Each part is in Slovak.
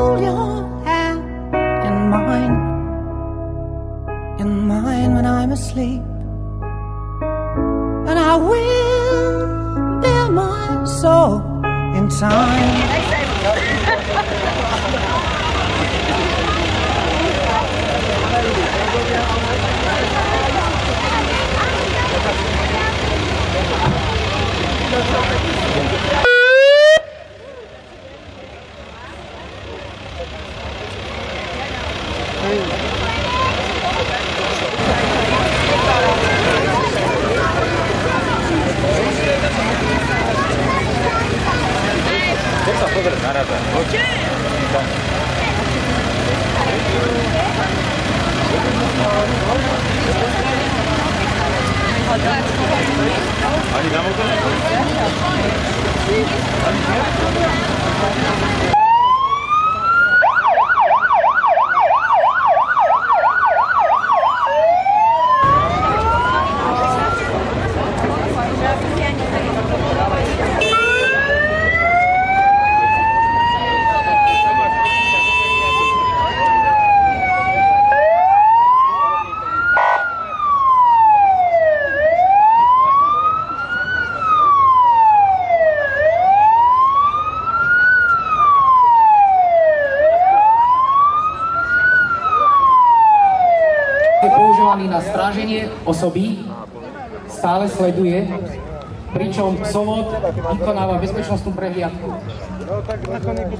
hold your hand in mine when I'm asleep, and I will bear my soul in time. Používaný na stráženie osoby, stále sleduje, pričom psovod vykonáva bezpečnostnú prehliadku.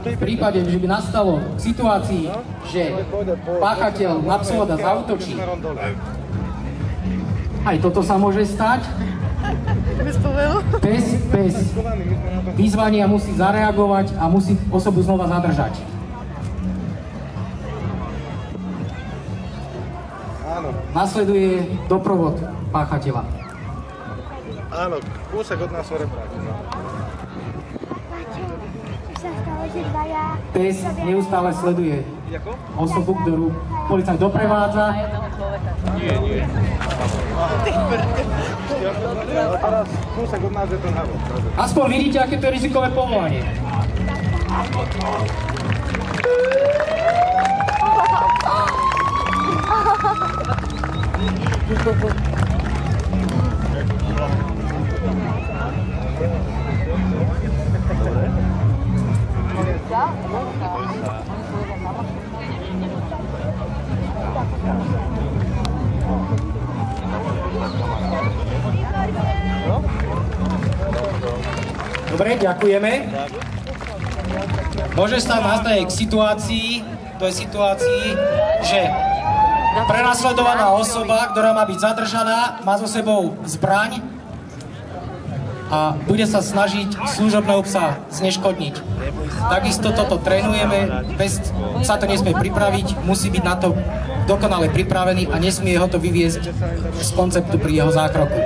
V prípade, že by nastalo v situácii, že páchateľ na psovoda zaútočí, aj toto sa môže stať, bez vyzvania musí zareagovať a musí osobu znova zadržať. Nasleduje doprovod páchateľa. Áno, kúsek od nás hore práve. Pes neustále sleduje osobu, ktorú policajt doprevádza. Nie. Teraz kúsek od nás je to navod. Aspoň vidíte, aké to je rizikové povolanie. Dobre, ďakujeme. Môže sa nastať k situácii, že prenasledovaná osoba, ktorá má byť zadržaná, má so sebou zbraň a bude sa snažiť služobného psa zneškodniť. Takisto toto trénujeme, pes sa to nesmie pripraviť, musí byť na to dokonale pripravený a nesmie ho to vyviesť z konceptu pri jeho zákroku.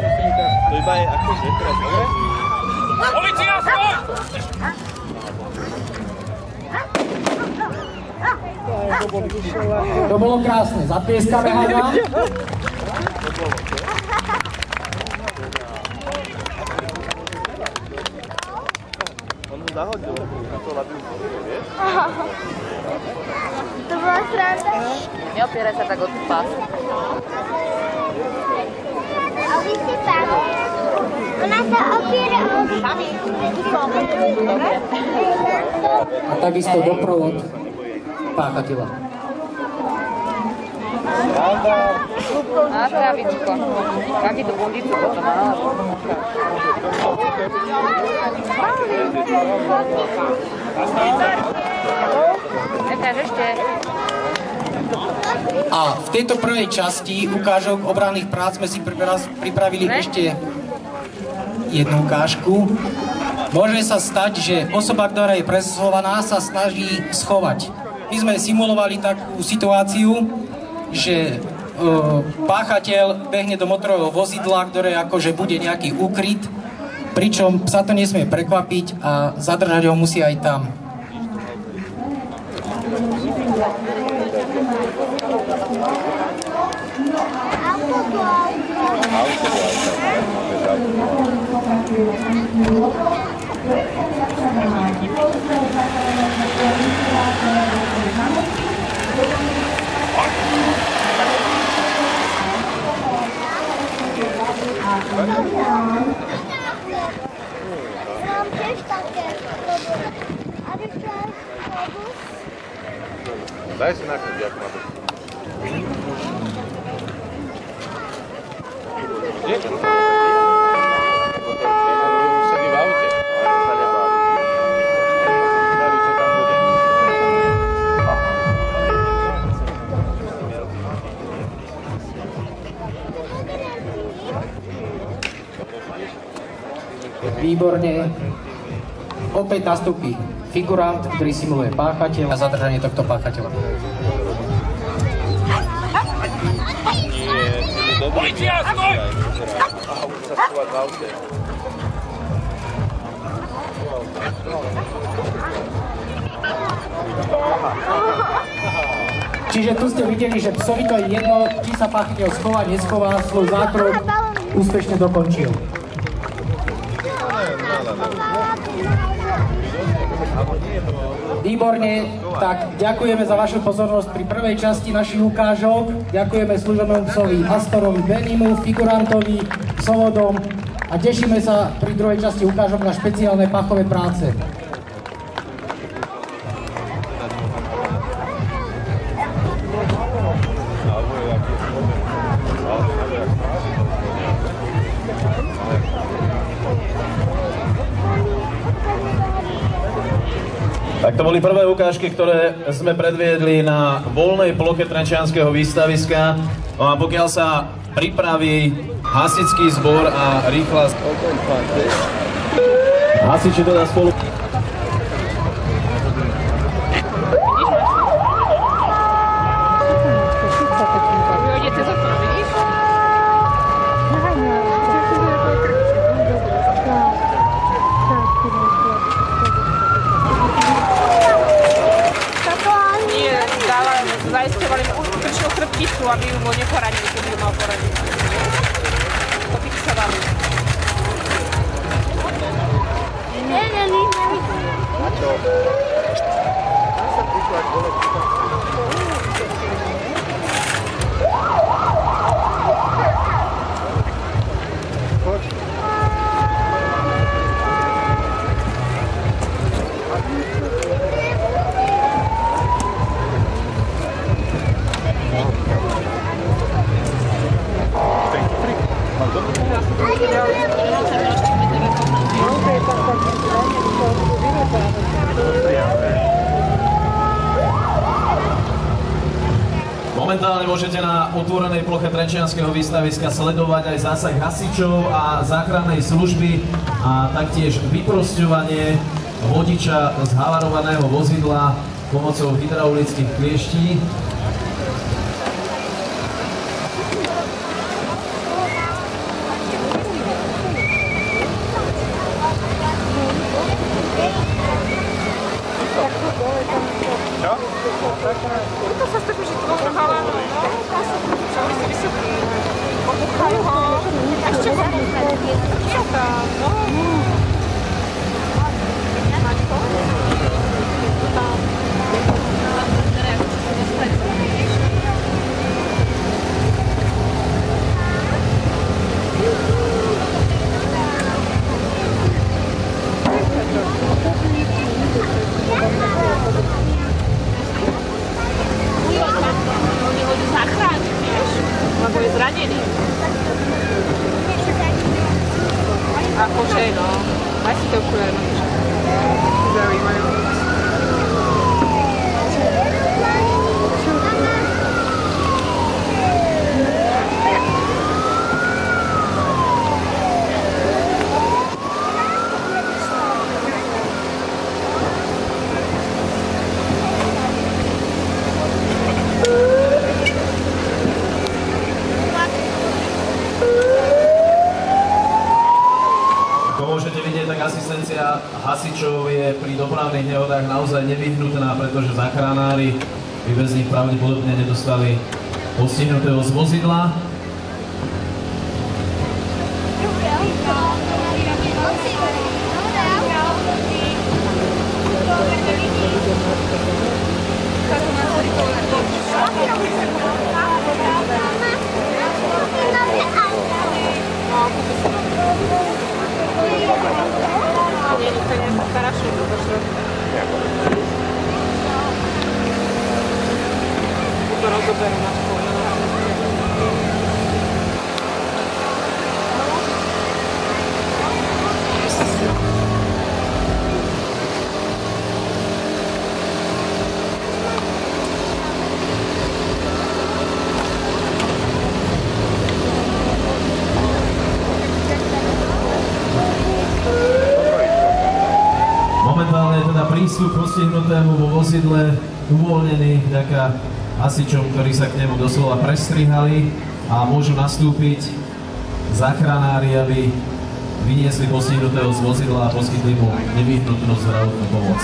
Polícia, stoj! To bolo krásne, zatlieskame hádam. On mu zahodil na to labiu, vieš? To bola sranda? Neopieraj sa tak od pás. A vy ste pán? Ona sa opiera od pany. A takisto doprovod páchateľa. A krabičko. Kaký to bundicu potom, áno. Necháš ešte. A v tejto prvej časti ukážok obranných prác sme si pripravili ešte jednu ukážku. Môže sa stať, že osoba, ktorá je presahovaná, sa snaží schovať. My sme simulovali takú situáciu, že páchateľ behne do motorového vozidla, ktoré akože bude nejaký úkryt, pričom sa to nesmie prekvapiť a zadržať ho musí aj tam. Auto. Daj si nakryť, jak má byť. Nie? Sedí v aute, ale sa nebávi. Neví, čo tam bude. Výborne. Opäť nastúpi figurant, ktorý simuluje páchateľa a zadržanie tohto páchateľa. Polícia, stoj! Aha, musí sa schovať v aute. Čiže tu ste videli, že psovi to je jedno, či sa páchateľ schová, neschová, svoj zákrok úspešne dokončil. Výborne, tak ďakujeme za vašu pozornosť pri prvej časti našich ukážok. Ďakujeme služobnému psovi Astorovi Benimu, figurantovi, psovodom a tešíme sa pri druhej časti ukážok na špeciálne pachové práce. Tak to boli prvé ukážky, ktoré sme predviedli na voľnej ploche Trenčianskeho výstaviska. No a pokiaľ sa pripraví hasičský zbor a rýchla... Hasiči teda spolu... Zaisťovali mu krčnú chrbticu, aby ju neporanili, keď ju mal poraniť. To fixovali. Momentálne môžete na otvorenej ploche Trenčianskeho výstaviska sledovať aj zásah hasičov a záchrannej služby a taktiež vyprosťovanie vodiča z havarovaného vozidla pomocou hydraulických klieští. To sa stane, že to bolo halano, no, to sa vysoký. Obuchajú ho, a ešte ho čo tam, no. Maťko? Tam. Oni hodí zachrániť, vieš? Lebo je zranený. Akože, no. Maj si to okuliare, zaujímajú. Asistencia hasičov je pri dopravných nehodách naozaj nevyhnutná, pretože záchranári by bez nich pravdepodobne nedostali postihnutého z vozidla. Nie, to nie jest хорошо, to berú na školu. Momentálne je teda prístup postihnutému vo vozidle uvoľnený vďaka hasičom, ktorí sa k nemu doslova prestrihali a môžu nastúpiť záchranári, aby vyniesli postihnutého z vozidla a poskytli mu nevyhnutnú zdravotnú pomoc.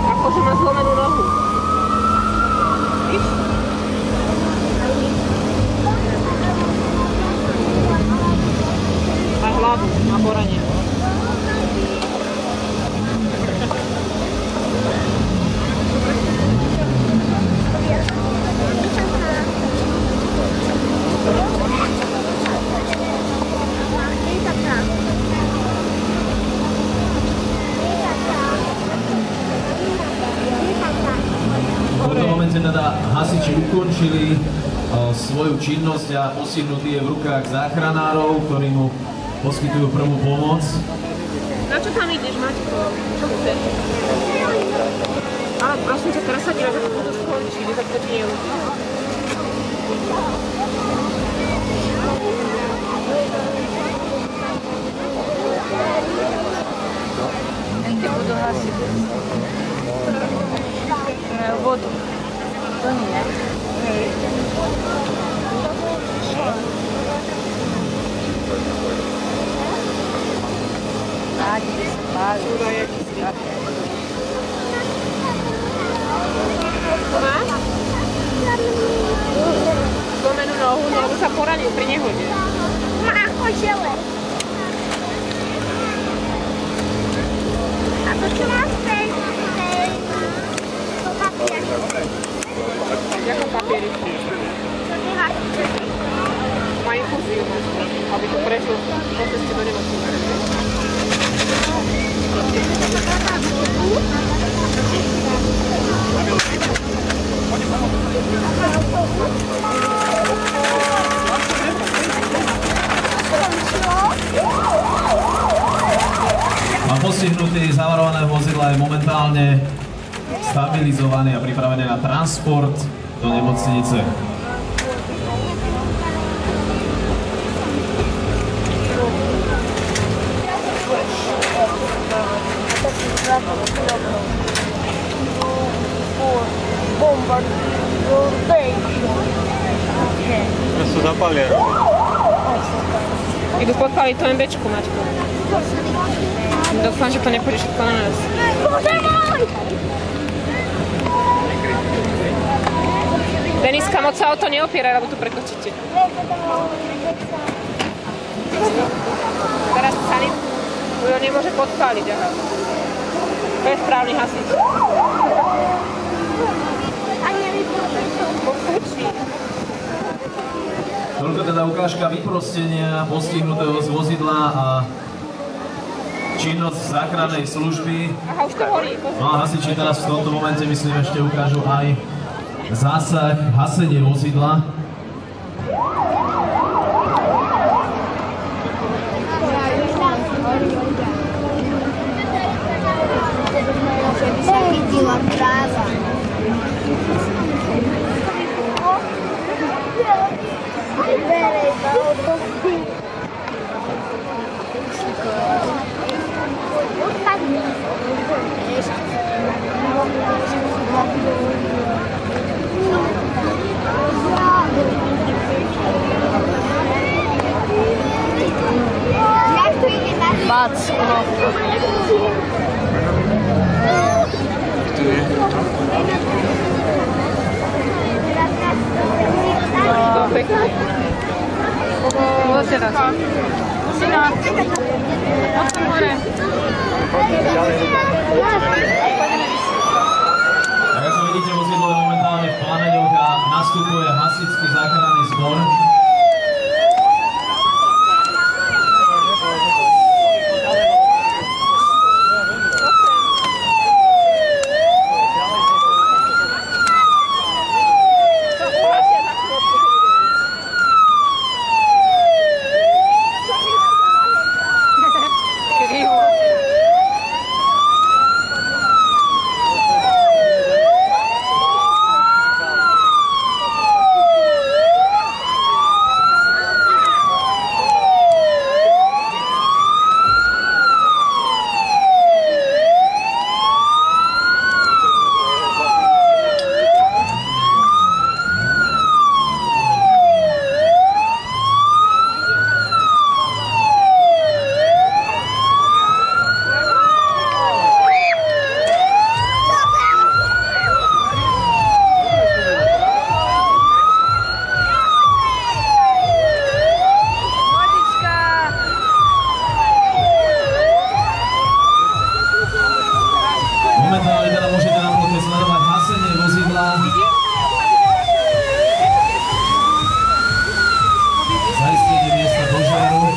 Akože má zlomenú nohu. Víš? A hlavu na boranie. V tomto momente teda hasiči ukončili svoju činnosť a postihnutý je v rukách záchranárov, ktorí mu poskytujú prvú pomoc. Na čo tam ideš, Maťko? Čo chceš? Ale prosím ťa, teraz sa díva, že to budú skončili, tak to ti neudí. Kde budú hasiť? Majú vodu. To nie. A kde sa páli? Kurva, jaký strach. Máš? Zlomenú nohu, no lebo sa poranil pri nehode. Má košele. A to čo máš ten? To papier. Jako papiery. To nehasiče. Má infúziu, Maťko, aby to prežil po ceste do nemocnice. Pán postihnutý zavarovaného vozidla je momentálne stabilizovaný a pripravený na transport do nemocnice. Ja sú zapália. Idú podpaliť to MBčku, Maťko. Dúfam, že to nepôjde všetko na nás. Bože môj! Deniska, moc sa o to neopieraj, lebo tu prekočíte. Teraz Sanin ho nemôže podpáliť, aha. To je správny hasič. A nevypúšť to. Pokučí. Toľko teda ukážka vyprostenia postihnutého z vozidla a činnosť záchrannej služby. Aha, už to horí. No a hasiči teraz v tomto momente, myslím, ešte ukážu aj zásah, hasenie vozidla. Sa videla práva. Berej sa o to. Odpadni. Michal. Syna. Poď tam hore. Tak ako vidíte, vozidlo je momentálne v plameňoch a nastupuje hasičský záchranný zbor. Momentálne teda môžete na ploche sledovať hasenie vozidla. Zaistenie miesta požiaru.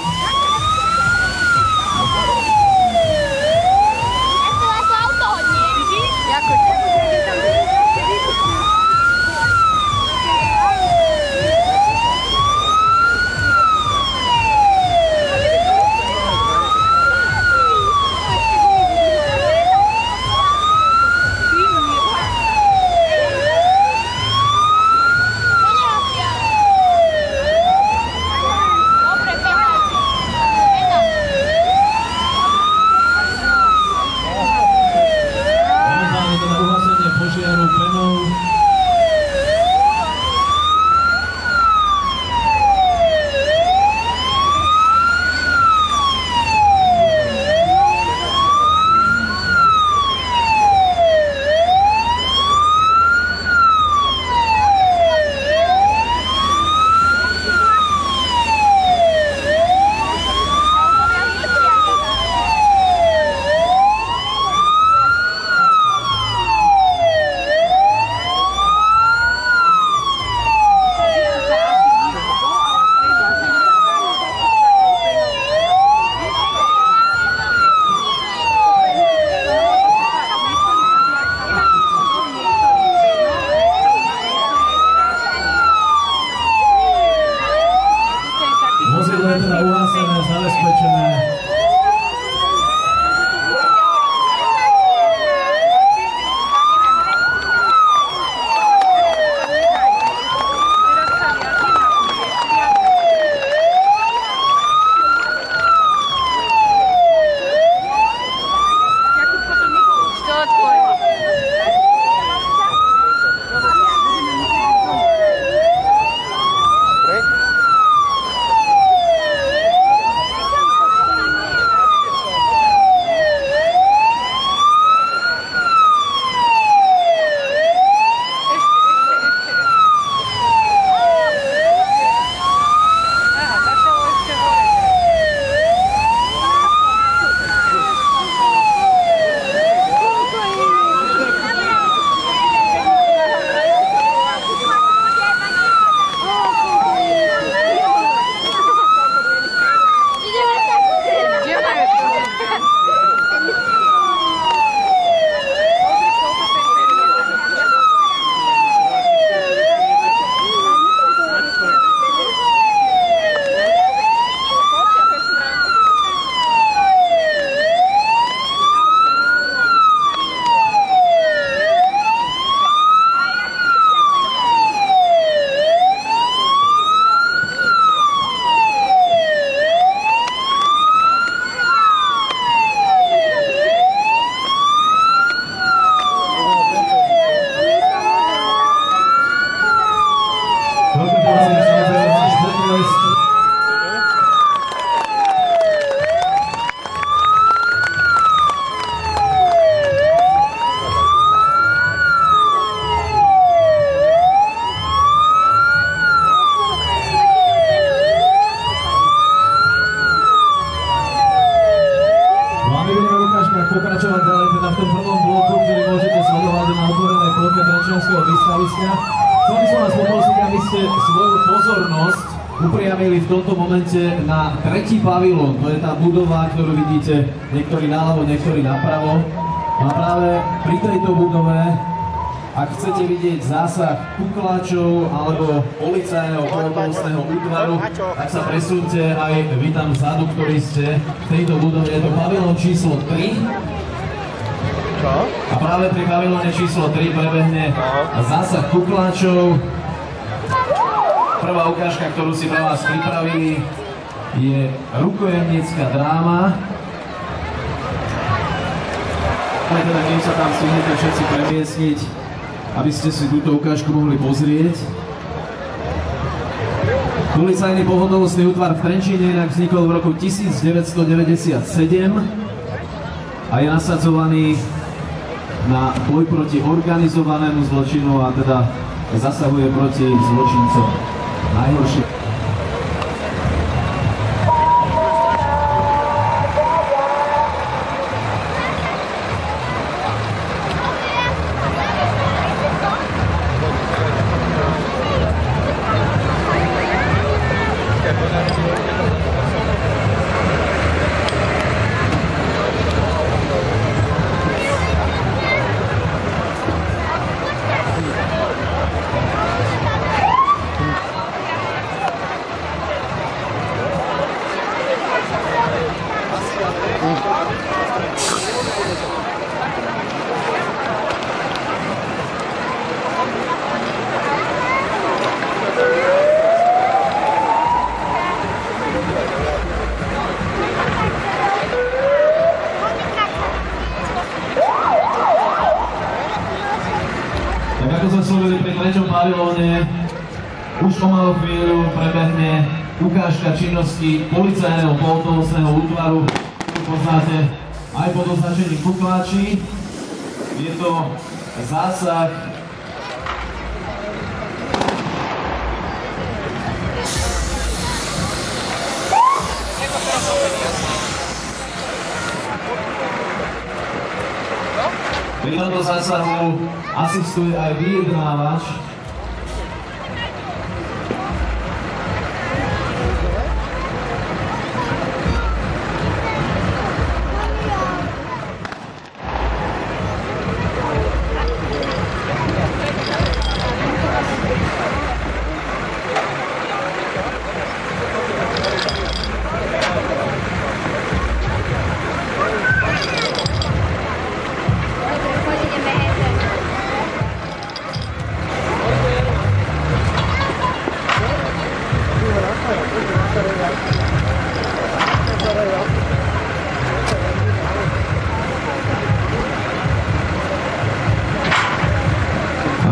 ploche Trenčianskeho výstaviska. Chcel by som vás poprosiť, aby ste svoju pozornosť upriamili v tomto momente na tretí pavilón. To je tá budova, ktorú vidíte niektorí naľavo, niektorí napravo. A práve pri tejto budove, ak chcete vidieť zásah kukláčov alebo policajného pohotovostného útvaru, tak sa presunte aj vy tam vzadu, ktorí ste v tejto budove. Je to pavilón číslo 3. A práve pri pavilóne číslo 3 prebehne zásah kukláčov. Prvá ukážka, ktorú si pre vás pripravili, je rukojemnícka dráma. Ale teda, kým sa tam stihnete všetci premiestniť, aby ste si túto ukážku mohli pozrieť. Policajný pohotovostný útvar v Trenčíne inak vznikol v roku 1997 a je nasadzovaný na boj proti organizovanému zločinu a teda zasahuje proti zločincom najhoršie. Pri treťom pavilóne už o malú chvíľu prebehne ukážka činnosti policajného pohotovostného útvaru, ktorú poznáte aj pod označením kukláči. Je to zásah pri tomto zásahu asistuje aj vyjednávač.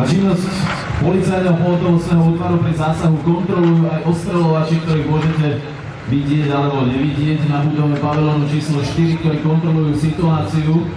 Činnosť policajného pohotovostného útvaru pri zásahu kontrolujú aj ostreľovači, ktorých môžete vidieť alebo nevidieť na budove pavilónu číslo 4, ktorí kontrolujú situáciu.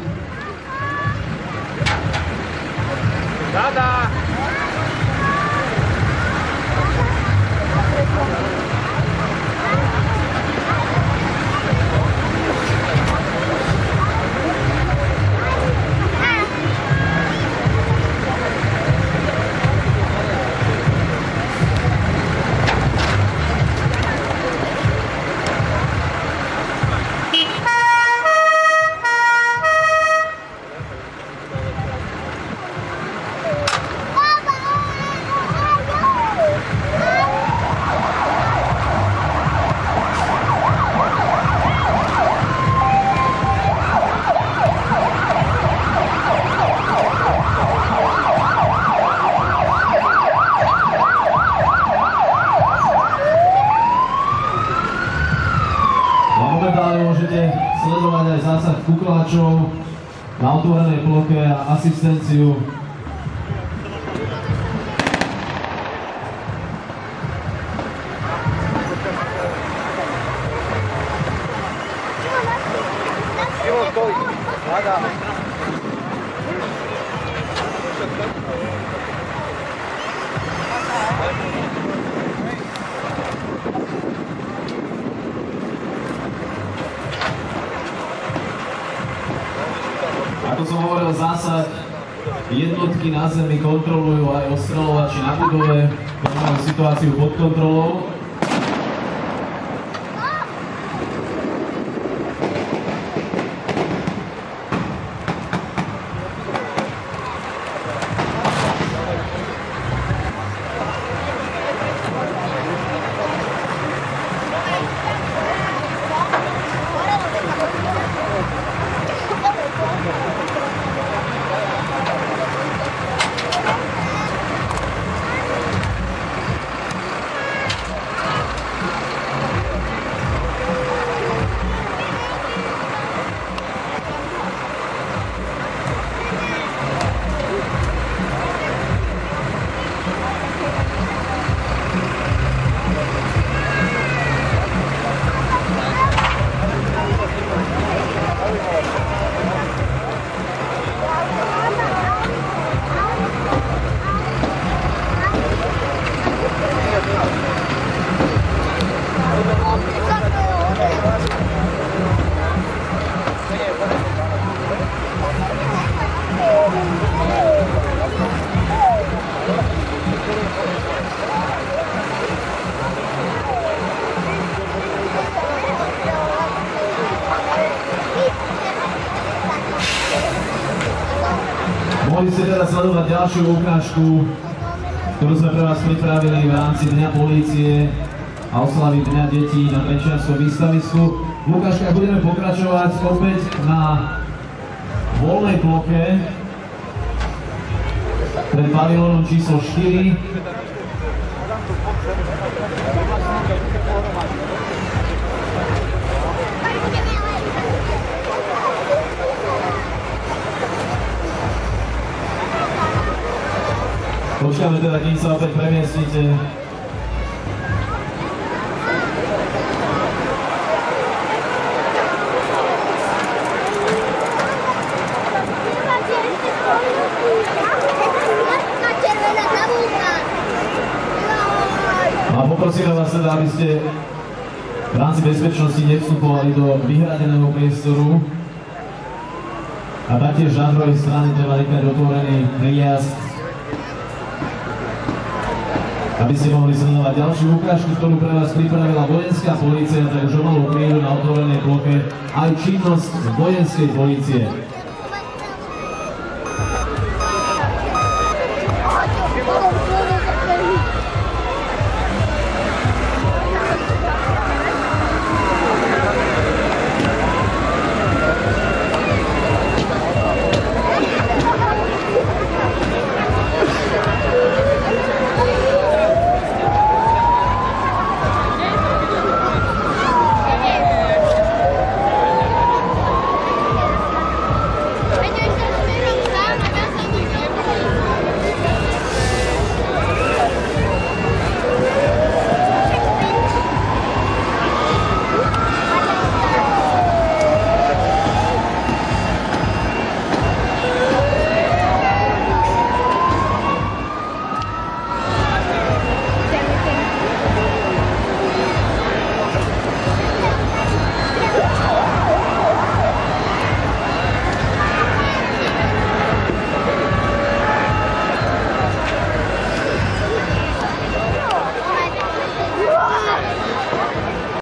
Môžete sledovať aj zásah kukláčov na otvorenej ploche a asistenciu. Ako som hovoril, zásah jednotky na zemi kontrolujú aj ostreľovači na budove, ktorí majú situáciu pod kontrolou. Mohli ste teraz sledovať ďalšiu ukážku, ktorú sme pre vás pripravili v rámci Dňa polície a oslavy Dňa detí na Trenčianskom výstavisku. V ukážkach budeme pokračovať opäť na voľnej ploche pred pavilónom číslo 4. Počkáme teda, kým sa opäť premiestnite. A poprosíme vás teda, aby ste v rámci bezpečnosti nevstupovali do vyhradeného priestoru a taktiež na druhej strane treba nechať otvorený príjazd, aby ste mohli sledovať ďalšiu ukážku, ktorú pre vás pripravila vojenská polícia, tak už o malú chvíľu na otvorenej ploche aj činnosť vojenskej polície.